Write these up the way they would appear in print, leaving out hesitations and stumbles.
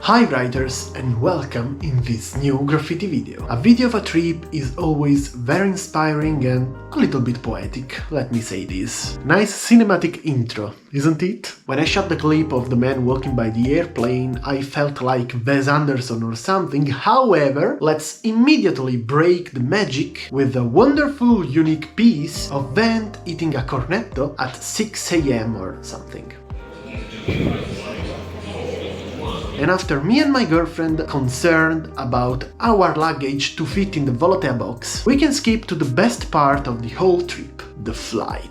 Hi writers, and welcome in this new graffiti video. A video of a trip is always very inspiring and a little bit poetic, let me say this. Nice cinematic intro, isn't it? When I shot the clip of the man walking by the airplane, I felt like Wes Anderson or something. However, let's immediately break the magic with a wonderful, unique piece of Vent eating a cornetto at 6 AM or something. And after me and my girlfriend concerned about our luggage to fit in the Volotea box, we can skip to the best part of the whole trip, the flight.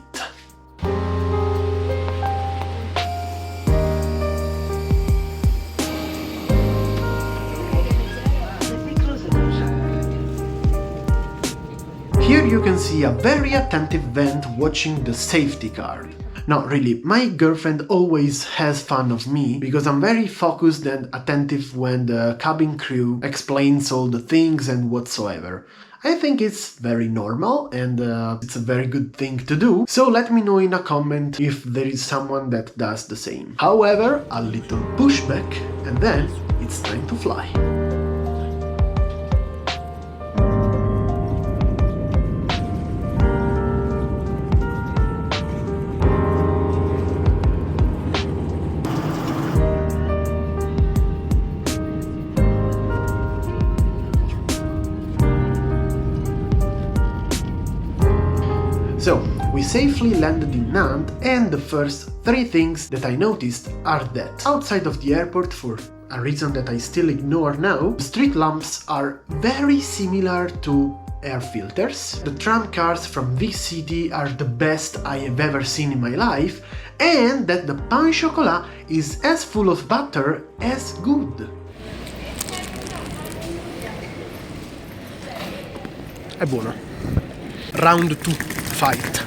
Here you can see a very attentive Vent watching the safety card. Not really, my girlfriend always has fun of me because I'm very focused and attentive when the cabin crew explains all the things and whatsoever. I think it's very normal and it's a very good thing to do, so let me know in a comment if there is someone that does the same. However, a little pushback and then it's time to fly. So, we safely landed in Nantes, and the first three things that I noticed are that outside of the airport, for a reason that I still ignore now, the street lamps are very similar to air filters. The tram cars from this city are the best I have ever seen in my life, and that the pain au chocolat is as full of butter as good. È buono. Round 2. Fight.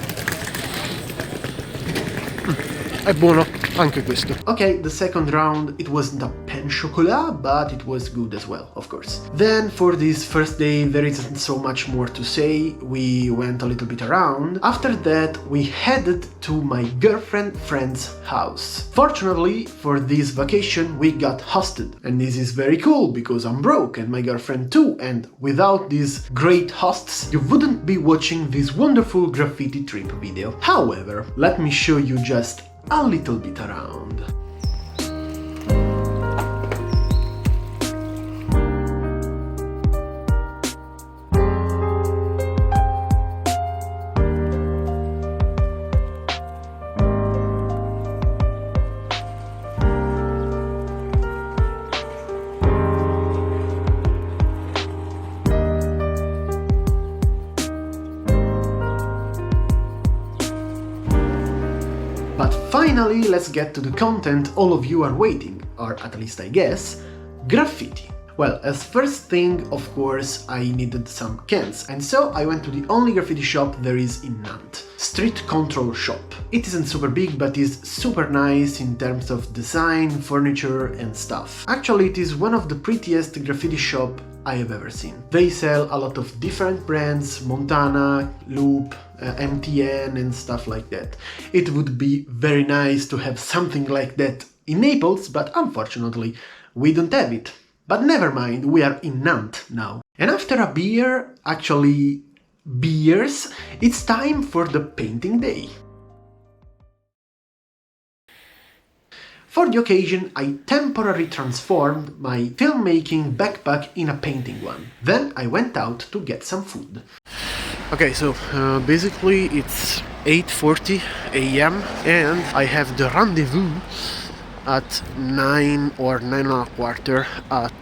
È buono anche questo. Okay, the second round, it wasn't a pain chocolat, but it was good as well, of course. Then for this first day there isn't so much more to say. We went a little bit around. After that we headed to my friend's house. Fortunately for this vacation we got hosted, and this is very cool because I'm broke and my girlfriend too, and without these great hosts you wouldn't be watching this wonderful graffiti trip video. However, let me show you just a little bit around. But finally, let's get to the content all of you are waiting, or at least I guess, graffiti. Well, as first thing, of course, I needed some cans, and so I went to the only graffiti shop there is in Nantes, Street Control Shop. It isn't super big, but is super nice in terms of design, furniture and stuff. Actually, it is one of the prettiest graffiti shop I have ever seen. They sell a lot of different brands, Montana, Loop, MTN and stuff like that. It would be very nice to have something like that in Naples, but unfortunately we don't have it. But never mind, we are in Nantes now. And after a beer, actually beers, it's time for the painting day. For the occasion, I temporarily transformed my filmmaking backpack in a painting one. Then I went out to get some food. Okay, so basically it's 8:40 AM and I have the rendezvous at 9 or 9:15 at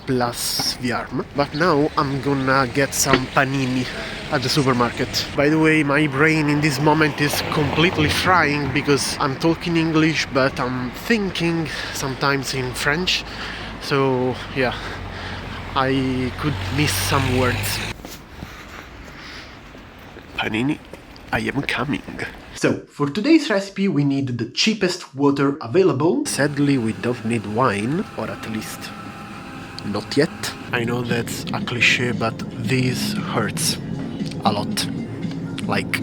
Place Viarme. But now I'm gonna get some panini at the supermarket. By the way, my brain in this moment is completely frying because I'm talking English but I'm thinking sometimes in French. So yeah, I could miss some words. Panini, I am coming. So, for today's recipe we need the cheapest water available. Sadly we don't need wine, or at least not yet. I know that's a cliché, but this hurts a lot. Like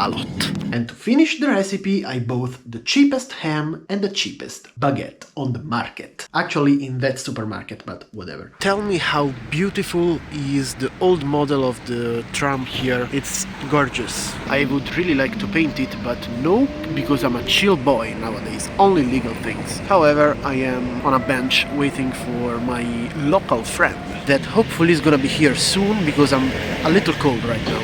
a lot. And to finish the recipe, I bought the cheapest ham and the cheapest baguette on the market. Actually, in that supermarket, but whatever. Tell me how beautiful is the old model of the tram here. It's gorgeous. I would really like to paint it, but no, because I'm a chill boy nowadays. Only legal things. However, I am on a bench waiting for my local friend that hopefully is gonna be here soon because I'm a little cold right now.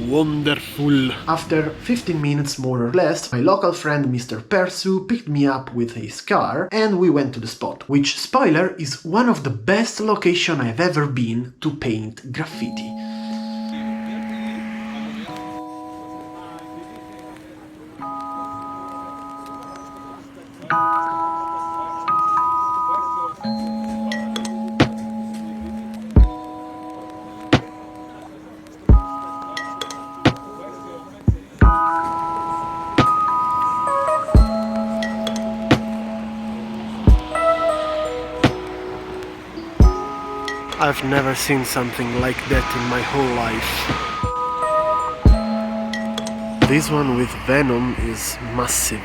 Wonderful! After 15 minutes more or less, my local friend Mr. Persu picked me up with his car and we went to the spot, which, spoiler, is one of the best locations I've ever been to paint graffiti. I've never seen something like that in my whole life. This one with Venom is massive.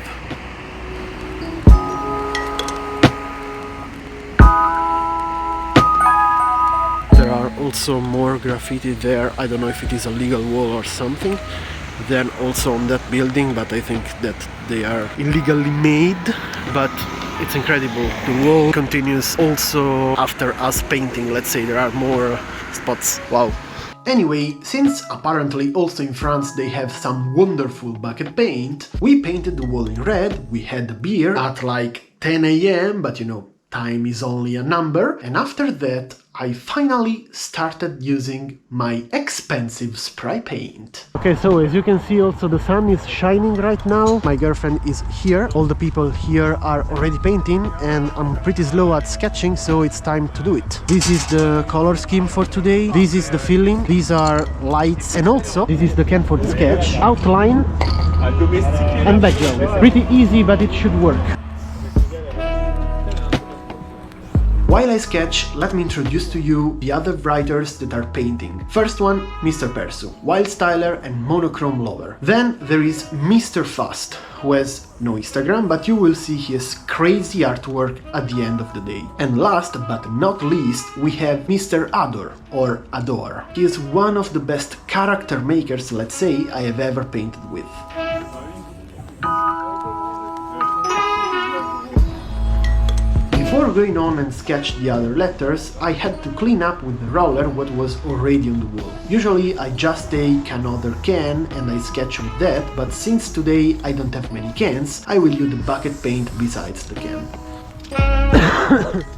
There are also more graffiti there. I don't know if it is a legal wall or something. Then also on that building, but I think that they are illegally made. But it's incredible. The wall continues also after us painting. Let's say there are more spots. Wow. Anyway, since apparently also in France they have some wonderful bucket paint, we painted the wall in red. We had a beer at like 10 AM, but you know, time is only a number. And after that, I finally started using my expensive spray paint. Okay, so as you can see, also the sun is shining right now. My girlfriend is here. All the people here are already painting and I'm pretty slow at sketching, so it's time to do it. This is the color scheme for today. This is the filling. These are lights, and also this is the can for the sketch. Outline and background. Pretty easy, but it should work. While I sketch, let me introduce to you the other writers that are painting. First one, Mr. Persu, wild styler and monochrome lover. Then there is Mr. Fast, who has no Instagram, but you will see his crazy artwork at the end of the day. And last but not least, we have Mr. Ador, or Ador. He is one of the best character makers, let's say, I have ever painted with. Before going on and sketch the other letters, I had to clean up with the roller what was already on the wall. Usually I just take another can and I sketch with that, but since today I don't have many cans, I will use the bucket paint besides the can.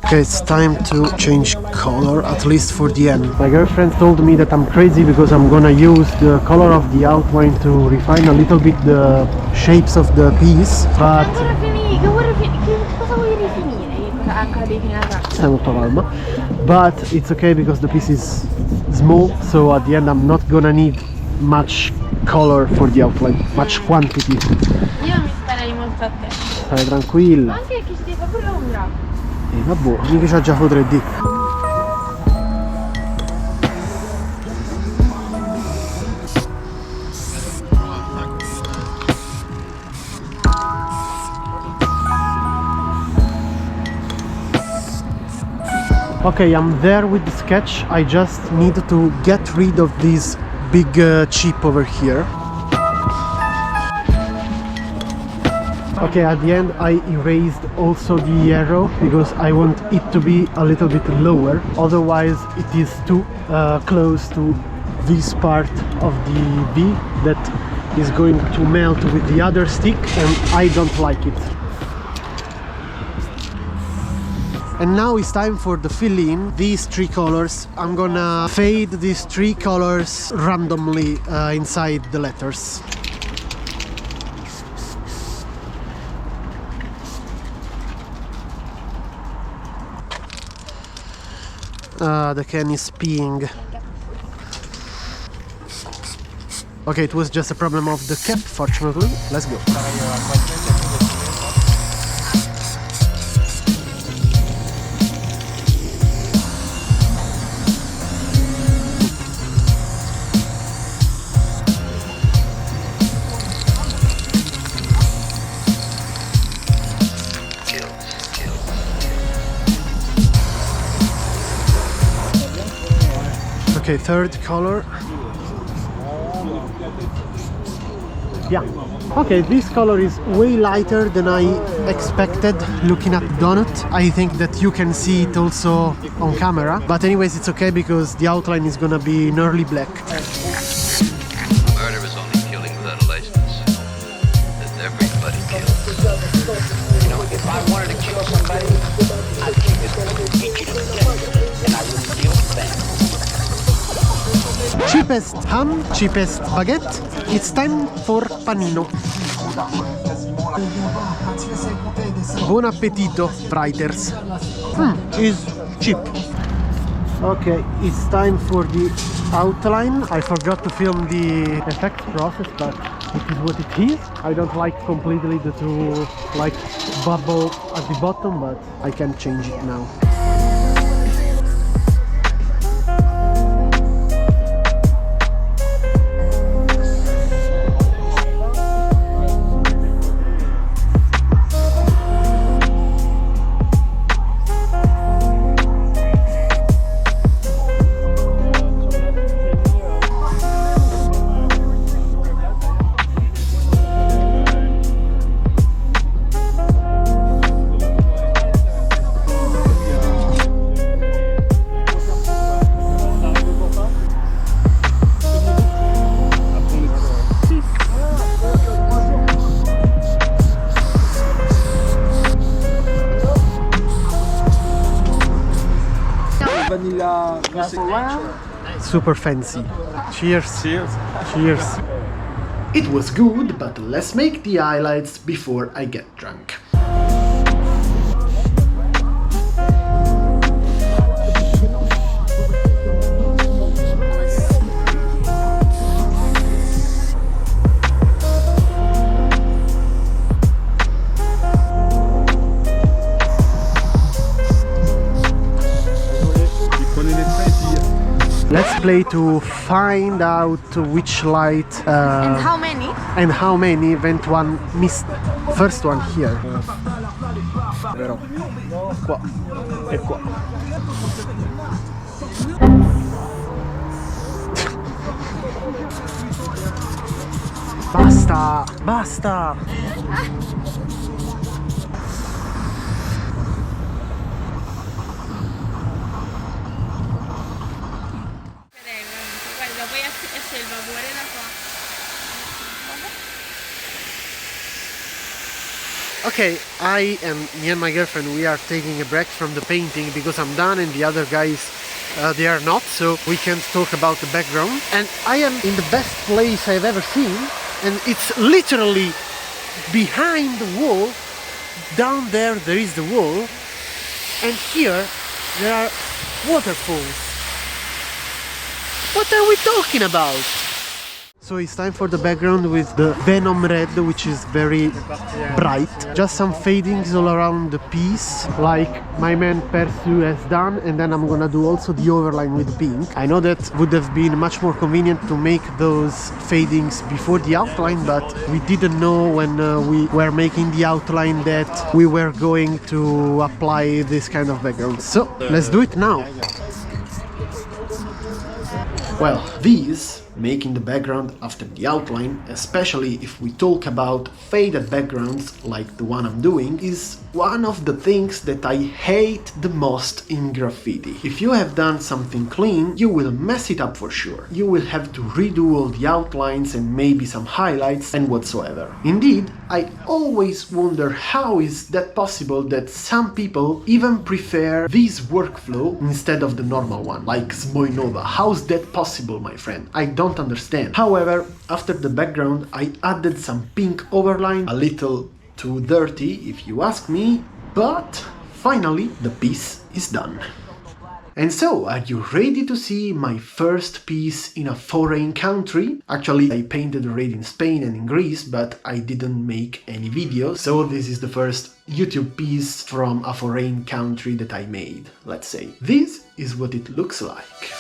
Okay, it's time to change color, at least for the end. My girlfriend told me that I'm crazy because I'm gonna use the color of the outline to refine a little bit the shapes of the piece, but... But it's okay because the piece is small, so at the end I'm not gonna need much color for the outline, much quantity. Io mi starei molto a te. Stai tranquilla. Anche che si fa pure l'ombra. Vabbè, mica c'ha già fu 3D. Okay, I'm there with the sketch. I just need to get rid of this big chip over here. Okay, at the end I erased also the arrow because I want it to be a little bit lower, otherwise it is too close to this part of the V that is going to melt with the other stick and I don't like it. And now it's time for the fill-in. These three colors, I'm gonna fade these three colors randomly inside the letters. The can is peeing. Okay, it was just a problem of the cap, fortunately. Let's go. Okay, third color. Yeah. Okay, this color is way lighter than I expected looking at the donut. I think that you can see it also on camera. But anyways, it's okay because the outline is gonna be in early black. Murder is only killing without a license. That's everybody kills. You know, if I wanted to kill somebody, I'd keep it teach you to death, and I wouldn't kill them. Cheapest ham, cheapest baguette. It's time for panino. Buon appetito, writers. Is cheap. Okay, it's time for the outline. I forgot to film the effects process, but it is what it is. I don't like completely the two like bubble at the bottom, but I can change it now. Vanilla. Super fancy. Cheers. Cheers. Cheers. It was good, but let's make the highlights before I get drunk. Let's play to find out which light And how many? and how many event one missed. First one here. Vero. Qua e qua. Basta, basta. Guarda, poi esce il vapore da qua. Okay, me and my girlfriend, we are taking a break from the painting because I'm done and the other guys, they are not, so we can't talk about the background. And I am in the best place I've ever seen, and it's literally behind the wall. Down there is the wall, and here there are waterfalls. What are we talking about? So it's time for the background with the Venom red, which is very bright. Just some fadings all around the piece, like my man Persu has done, and then I'm gonna do also the overline with pink. I know that would have been much more convenient to make those fadings before the outline, but we didn't know when we were making the outline that we were going to apply this kind of background. So let's do it now. Well, these making the background after the outline, especially if we talk about faded backgrounds like the one I'm doing, is one of the things that I hate the most in graffiti. If you have done something clean, you will mess it up for sure. You will have to redo all the outlines and maybe some highlights and whatsoever. Indeed, I always wonder how is that possible that some people even prefer this workflow instead of the normal one, like Smoinova. How's that possible, my friend? I don't understand. However, after the background, I added some pink overline, a little too dirty if you ask me, but finally the piece is done. And so, are you ready to see my first piece in a foreign country? Actually, I painted already in Spain and in Greece, but I didn't make any videos, so this is the first YouTube piece from a foreign country that I made, let's say. This is what it looks like.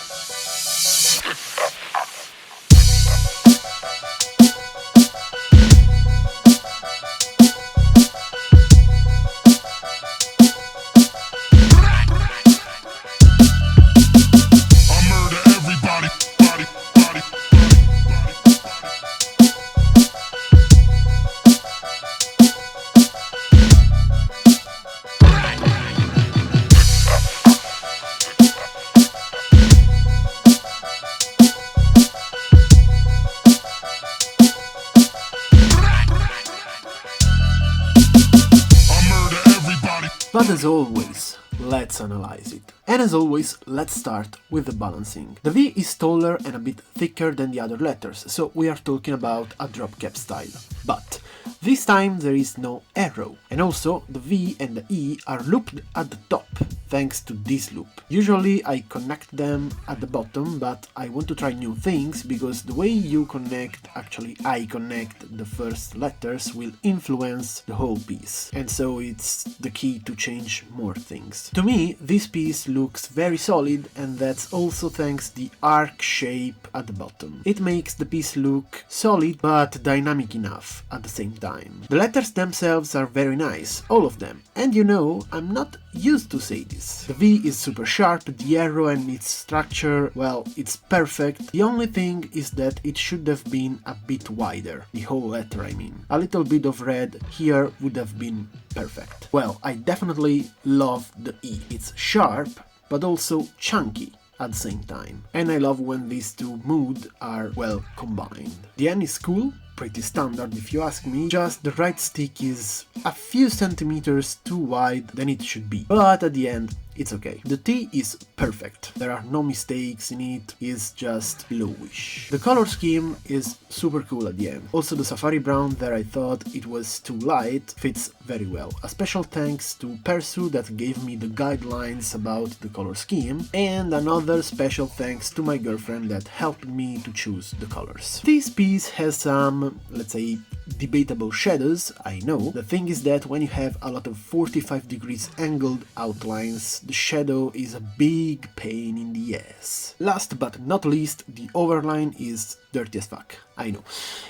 But as always, let's analyze it. And as always, let's start with the balancing. The V is taller and a bit thicker than the other letters, so we are talking about a drop cap style. But this time there is no arrow, and also the V and the E are looped at the top, thanks to this loop. Usually I connect them at the bottom, but I want to try new things because the way you connect, actually I connect the first letters will influence the whole piece, and so it's the key to change more things. To me, this piece looks very solid, and that's also thanks the arc shape at the bottom. It makes the piece look solid but dynamic enough at the same time. The letters themselves are very nice, all of them, and you know, I'm not used to say this. The V is super sharp, the arrow and its structure, well, it's perfect. The only thing is that it should have been a bit wider, the whole letter I mean. A little bit of red here would have been perfect. Well, I definitely love the E. It's sharp, but also chunky at the same time. And I love when these two moods are well combined. The N is cool, pretty standard if you ask me, just the right stick is a few centimeters too wide than it should be, but at the end it's okay. The T is perfect, there are no mistakes in it, it's just bluish. The color scheme is super cool at the end. Also the safari brown there I thought it was too light, fits very well. A special thanks to Persu that gave me the guidelines about the color scheme, and another special thanks to my girlfriend that helped me to choose the colors. This piece has some, let's say, debatable shadows, I know. The thing is that when you have a lot of 45 degrees angled outlines, the shadow is a big pain in the ass. Last but not least, the overline is dirty as fuck. I know.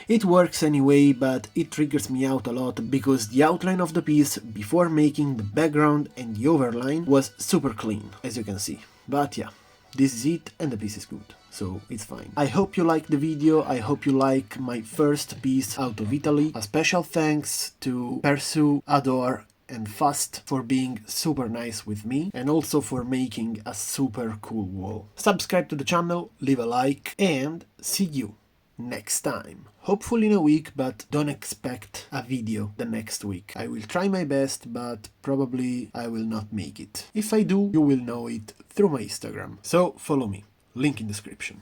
It works anyway, but it triggers me out a lot because the outline of the piece before making the background and the overline was super clean, as you can see. But yeah, this is it and the piece is good, so it's fine. I hope you liked the video, I hope you like my first piece out of Italy. A special thanks to Persu, Adore and Fast for being super nice with me and also for making a super cool wall. Subscribe to the channel, leave a like and see you next time. Hopefully in a week, but don't expect a video the next week. I will try my best, but probably I will not make it. If I do, you will know it through my Instagram. So follow me, link in description.